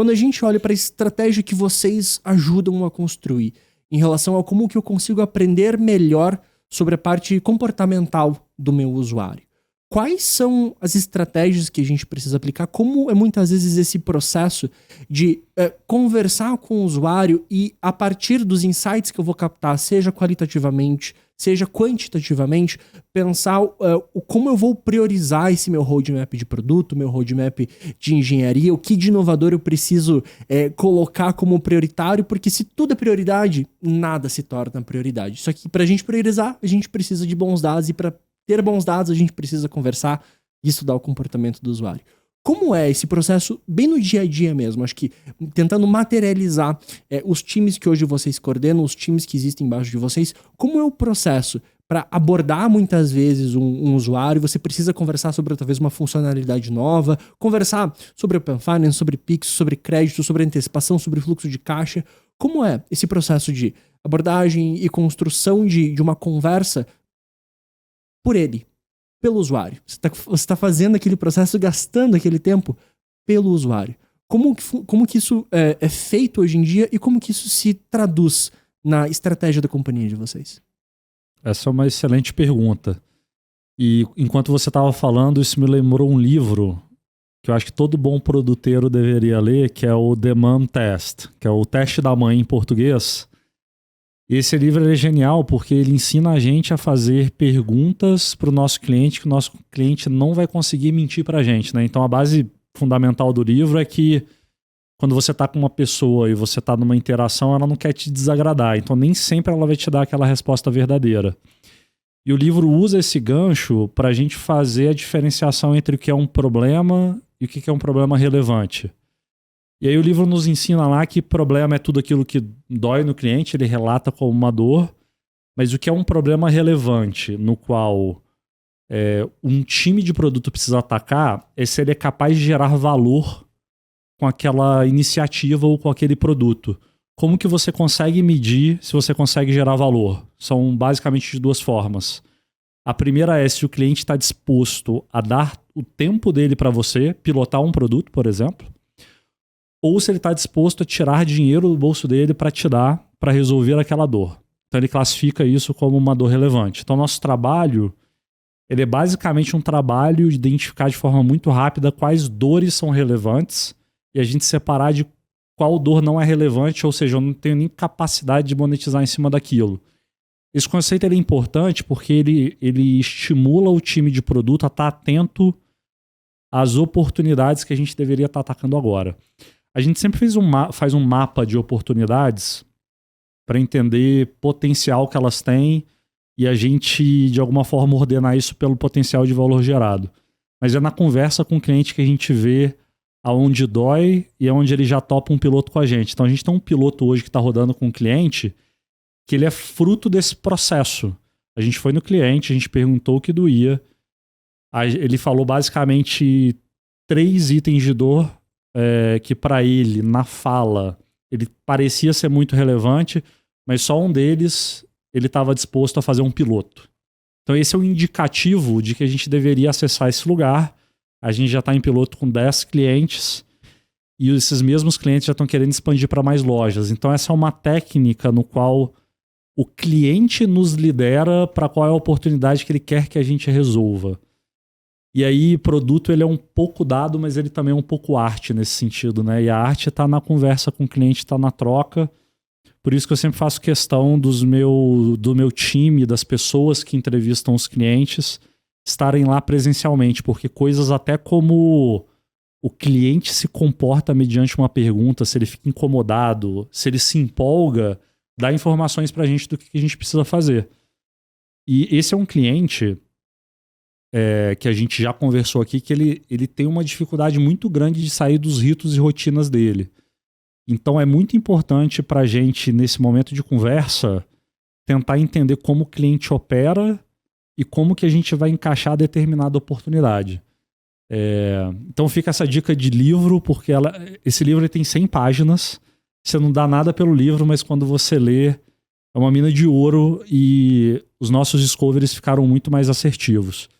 Quando a gente olha para a estratégia que vocês ajudam a construir, em relação a como que eu consigo aprender melhor sobre a parte comportamental do meu usuário, quais são as estratégias que a gente precisa aplicar? Como é muitas vezes esse processo de conversar com o usuário e a partir dos insights que eu vou captar, seja qualitativamente, seja quantitativamente, pensar como eu vou priorizar esse meu roadmap de produto, meu roadmap de engenharia, o que de inovador eu preciso colocar como prioritário, porque se tudo é prioridade, nada se torna prioridade. Só que pra gente priorizar, a gente precisa de bons dados e para ter bons dados, a gente precisa conversar e estudar o comportamento do usuário. Como é esse processo bem no dia a dia mesmo? Acho que tentando materializar os times que hoje vocês coordenam, os times que existem embaixo de vocês, como é o processo para abordar muitas vezes um usuário? Você precisa conversar sobre talvez uma funcionalidade nova, conversar sobre Open Finance, sobre Pix, sobre crédito, sobre antecipação, sobre fluxo de caixa. Como é esse processo de abordagem e construção de uma conversa por ele, pelo usuário? Você tá fazendo aquele processo, gastando aquele tempo pelo usuário. Como que isso é feito hoje em dia e como que isso se traduz na estratégia da companhia de vocês? Essa é uma excelente pergunta. E enquanto você estava falando, isso me lembrou um livro que eu acho que todo bom produteiro deveria ler, que é o The Mom Test, que é o teste da mãe em português. Esse livro é genial porque ele ensina a gente a fazer perguntas para o nosso cliente que o nosso cliente não vai conseguir mentir para a gente, né? Então a base fundamental do livro é que quando você está com uma pessoa e você está numa interação, ela não quer te desagradar. Então nem sempre ela vai te dar aquela resposta verdadeira. E o livro usa esse gancho para a gente fazer a diferenciação entre o que é um problema e o que é um problema relevante. E aí o livro nos ensina lá que problema é tudo aquilo que dói no cliente, ele relata como uma dor, mas o que é um problema relevante, no qual um time de produto precisa atacar, é se ele é capaz de gerar valor com aquela iniciativa ou com aquele produto. Como que você consegue medir se você consegue gerar valor? São basicamente de duas formas. A primeira é se o cliente está disposto a dar o tempo dele para você, pilotar um produto, por exemplo, ou se ele está disposto a tirar dinheiro do bolso dele para te dar, para resolver aquela dor. Então ele classifica isso como uma dor relevante. Então nosso trabalho, ele é basicamente um trabalho de identificar de forma muito rápida quais dores são relevantes e a gente separar de qual dor não é relevante, ou seja, eu não tenho nem capacidade de monetizar em cima daquilo. Esse conceito ele é importante porque ele estimula o time de produto a estar atento às oportunidades que a gente deveria estar atacando agora. A gente sempre faz um mapa de oportunidades para entender potencial que elas têm e a gente, de alguma forma, ordenar isso pelo potencial de valor gerado. Mas é na conversa com o cliente que a gente vê aonde dói e aonde ele já topa um piloto com a gente. Então a gente tem um piloto hoje que está rodando com o cliente que ele é fruto desse processo. A gente foi no cliente, a gente perguntou o que doía. Ele falou basicamente 3 itens de dor que para ele, na fala, ele parecia ser muito relevante, mas só um deles ele estava disposto a fazer um piloto. Então esse é um indicativo de que a gente deveria acessar esse lugar. A gente já está em piloto com 10 clientes e esses mesmos clientes já estão querendo expandir para mais lojas. Então essa é uma técnica no qual o cliente nos lidera para qual é a oportunidade que ele quer que a gente resolva. E aí, produto ele é um pouco dado, mas ele também é um pouco arte nesse sentido, né? E a arte está na conversa com o cliente, está na troca. Por isso que eu sempre faço questão do meu time, das pessoas que entrevistam os clientes, estarem lá presencialmente, porque coisas até como o cliente se comporta mediante uma pergunta, se ele fica incomodado, se ele se empolga, dá informações pra gente do que a gente precisa fazer. E esse é um cliente que a gente já conversou aqui, que ele tem uma dificuldade muito grande de sair dos ritos e rotinas dele. Então é muito importante pra gente, nesse momento de conversa, tentar entender como o cliente opera e como que a gente vai encaixar determinada oportunidade. Então fica essa dica de livro, porque esse livro ele tem 100 páginas, você não dá nada pelo livro, mas quando você lê, é uma mina de ouro e os nossos discoveries ficaram muito mais assertivos.